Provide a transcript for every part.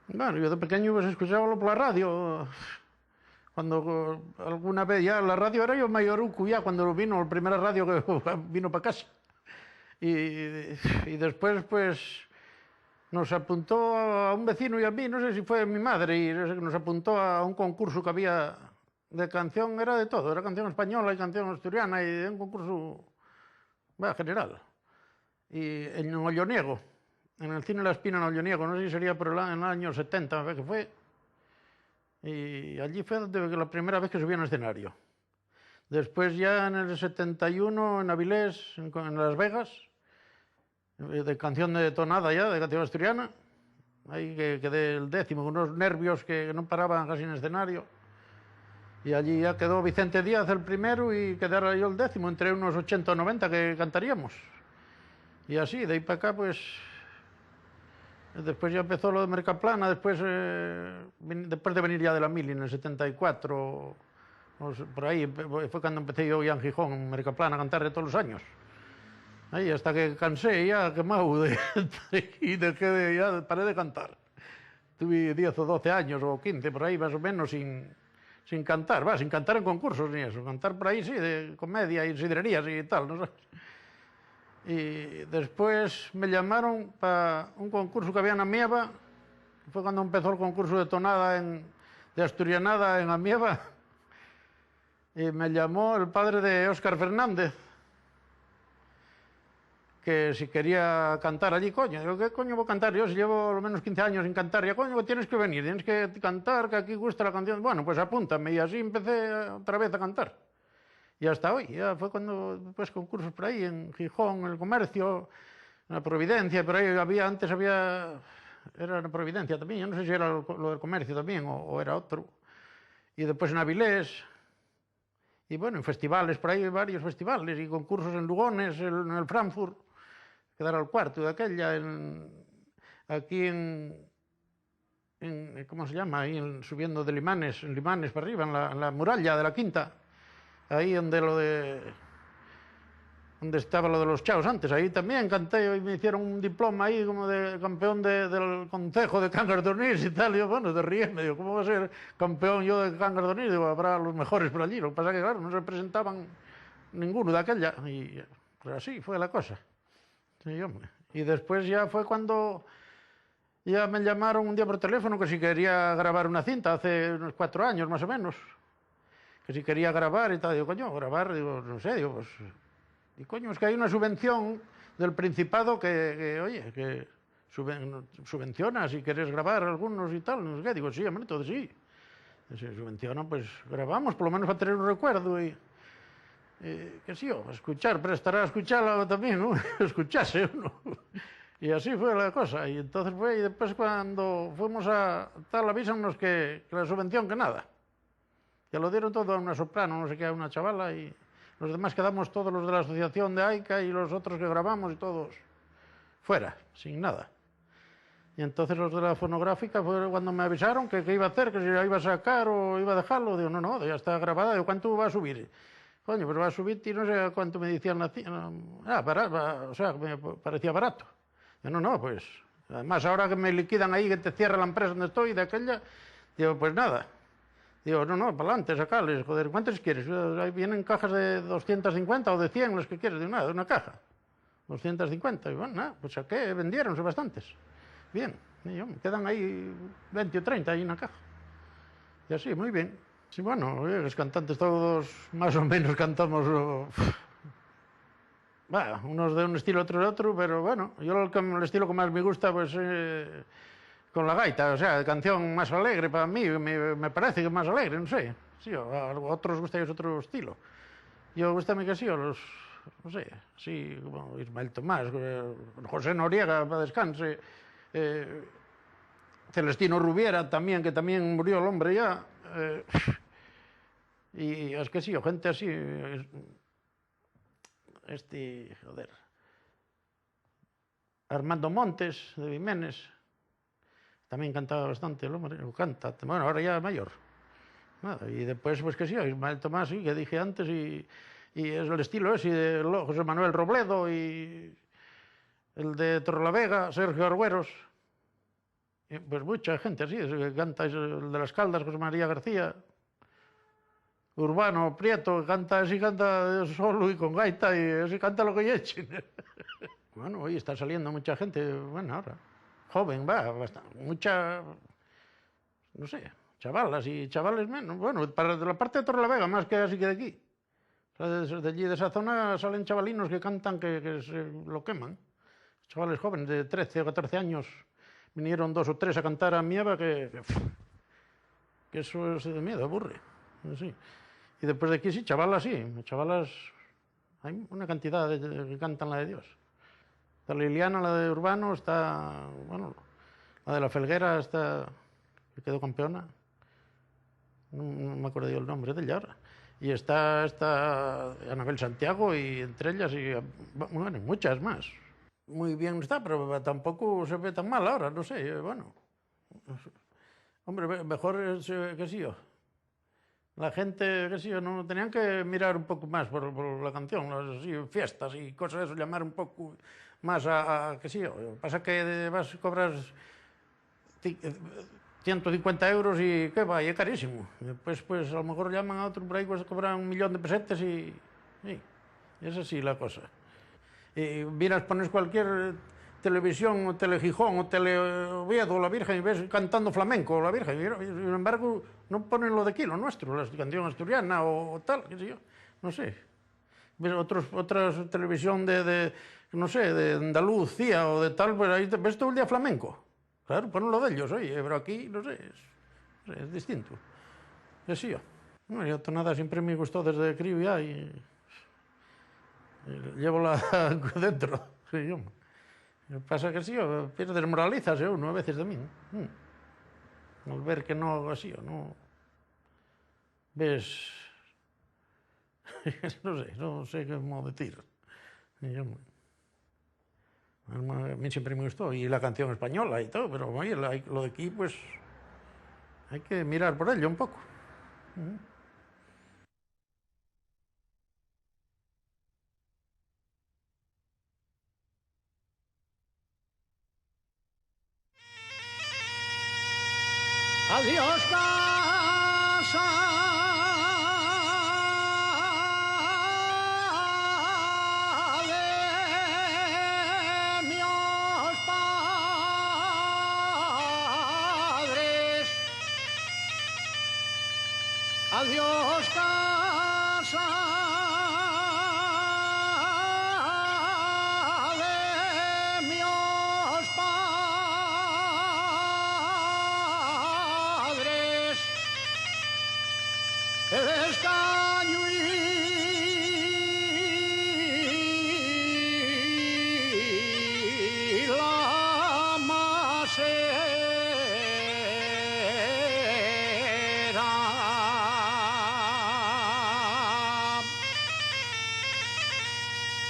Bueno, yo de pequeño pues escuchábalo por la radio. Cuando alguna vez ya la radio era yo mayoruco ya cuando vino la primera radio que vino para casa. Y después pues nos apuntó a un vecino y a mí, no sé si fue mi madre, y nos apuntó a un concurso que había de canción, era de todo, era canción española y canción asturiana y un concurso general. Y en Olloniego, en el cine La Espina en Olloniego, no sé si sería por en el año 70, me parece que fue. Y allí fue la primera vez que subí en el escenario. Después ya en el 71 en Avilés, en Las Vegas, de canción de tonada ya, de canción asturiana. Ahí que quedé el 10º, con unos nervios que no paraban casi en el escenario. Y allí ya quedó Vicente Díaz el primero y quedara yo el 10º, entre unos 80 o 90 que cantaríamos. Y así, de ahí para acá, pues... Después ya empezó lo de Mercaplana, después de venir ya de la Mili en el 74, por ahí fue cuando empecé yo ya en Gijón, en Mercaplana, a cantar de todos los años. Ahí hasta que cansé ya, quemado, y ya paré de cantar. Tuve 10 o 12 años o 15 por ahí más o menos sin cantar, sin cantar en concursos ni eso, cantar por ahí sí, de comedia y sidrerías y tal, no sé. Y después me llamaron para un concurso que había en Amieva, fue cuando empezó el concurso de tonada, de asturianada en Amieva, y me llamó el padre de Óscar Fernández, que si quería cantar allí, coño, digo, ¿qué coño voy a cantar? Yo si llevo al menos 15 años sin cantar, ya coño, tienes que venir, tienes que cantar, que aquí gusta la canción. Bueno, pues apúntame, y así empecé otra vez a cantar. Y hasta hoy, ya fue cuando después concursos por ahí, en Gijón, en el Comercio, en la Providencia, por ahí antes era en la Providencia también, yo no sé si era lo del Comercio también o era otro. Y después en Avilés, y bueno, en festivales, por ahí varios festivales, y concursos en Lugones, en el Frankfurt, quedar al cuarto de aquella, aquí ¿cómo se llama? Ahí subiendo de Limanes, en Limanes para arriba, en la muralla de la Quinta. Ahí donde estaba lo de los chaos antes, ahí también canté y me hicieron un diploma ahí como de campeón del concejo de Cangas de Onís y tal. Y yo, bueno, de riesme, digo, ¿cómo va a ser campeón yo de Cangas de Onís? Digo, habrá los mejores por allí. Lo que pasa es que, claro, no se presentaban ninguno de aquella. Y pues así fue la cosa. Sí, hombre. Y después ya fue cuando ya me llamaron un día por teléfono que si quería grabar una cinta, hace unos 4 años más o menos. Que si quería grabar y tal, digo, coño, grabar, digo, no sé, digo, pues, y coño, es que hay una subvención del Principado oye, que subvenciona si quieres grabar algunos y tal, no sé qué, digo, sí, hombre, todo sí. Si subvenciona, pues grabamos, por lo menos para tener un recuerdo y qué sé yo, escuchar, prestará a escucharla también, ¿no? Escuchase uno. Y así fue la cosa, y entonces fue, y después cuando fuimos a tal, avísanos que la subvención que nada. Ya lo dieron todo a una soprano, no sé qué, a una chavala, y los demás quedamos todos los de la asociación de AICA y los otros que grabamos y todos fuera, sin nada. Y entonces los de la fonográfica fue cuando me avisaron que qué iba a hacer, que si la iba a sacar o iba a dejarlo. Digo, no, ya está grabada. Digo, ¿cuánto va a subir? Coño, pues va a subir y no sé cuánto me decían. O sea, me parecía barato. Digo, no, pues, además ahora que me liquidan ahí, que te cierra la empresa donde estoy, de aquella, digo, pues nada. Digo, no, para adelante, sacarles, joder, ¿cuántos quieres? Ahí vienen cajas de 250 o de 100, los que quieres, de una caja. 250, y bueno, nada, pues saqué, vendieronse bastantes. Bien, y yo, me quedan ahí 20 o 30 ahí en la caja. Y así, muy bien. Sí, bueno, los cantantes todos más o menos cantamos, unos de un estilo, otros de otro, pero bueno, yo el estilo que más me gusta, pues... con la gaita, o sea, canción más alegre para mí, me parece que más alegre, no sé. Sí, a otros gusta otro estilo. Yo gusta que sí, no sé, sí, como Ismael Tomás, José Noriega, para descanse, Celestino Rubiera también, que también murió el hombre ya. Y es que sí, o gente así, joder, Armando Montes, de Vimenes. También cantaba bastante el hombre, o canta, bueno, ahora ya es mayor. Nada, y después, pues que sí, Ismael Tomás, sí, que dije antes, y es el estilo ese de José Manuel Robledo, y el de Torrelavega, Sergio Argueros, Pues mucha gente así, que canta el de las Caldas, José María García, Urbano Prieto, que canta así, canta solo y con gaita, y así canta lo que echen. Bueno, hoy está saliendo mucha gente, bueno, ahora, joven, va, bastante, mucha, no sé, chavalas y chavales menos. Bueno, para de la parte de Torrelavega, más que así que de aquí. O sea, de allí, de esa zona, salen chavalinos que cantan que se lo queman. Chavales jóvenes de 13 o 14 años, vinieron 2 o 3 a cantar a Mieva, que eso es de miedo, aburre. Sí. Y después de aquí sí, chavalas sí, chavalas, hay una cantidad que cantan la de Dios. Está Liliana, la de Urbano, está, bueno, la de la Felguera, está, que quedó campeona, no me acuerdo yo el nombre de ella ahora. Y está Anabel Santiago, y entre ellas, y bueno, muchas más. Muy bien está, pero tampoco se ve tan mal ahora, no sé, bueno. Hombre, mejor es, qué sé yo. La gente, qué sé yo, no tenían que mirar un poco más por la canción, así, fiestas y cosas de eso, llamar un poco más qué sé yo. Pasa que vas a cobrar 150 euros y qué va, y es carísimo. Después, pues a lo mejor llaman a otro por ahí, pues cobran 1.000.000 de pesetas y es así la cosa. Y miras, pones cualquier televisión, o Telegijón, o Teleoviedo, o La Virgen, y ves cantando flamenco, La Virgen. Y, sin embargo, no ponen lo de aquí, lo nuestro, la canción asturiana o tal, qué sé yo, no sé. Ves otras televisión no sé, de Andalucía o de tal, pues ahí ves todo el día flamenco. Claro, ponen lo de ellos, oye, pero aquí, no sé, es distinto. Es así yo. No, yo tonada siempre me gustó desde crío ya y llevo la dentro. Sí, yo. Lo que pasa que sí, desmoralizas uno a veces de mí. Al ver que no así, o no ves, no sé cómo decir. A mí siempre me gustó, y la canción española y todo, pero oye, lo de aquí, pues, hay que mirar por ello un poco. Adiós, casa de mis padres. Adiós, casa de mis padres. El escaño y la masera.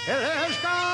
El escaño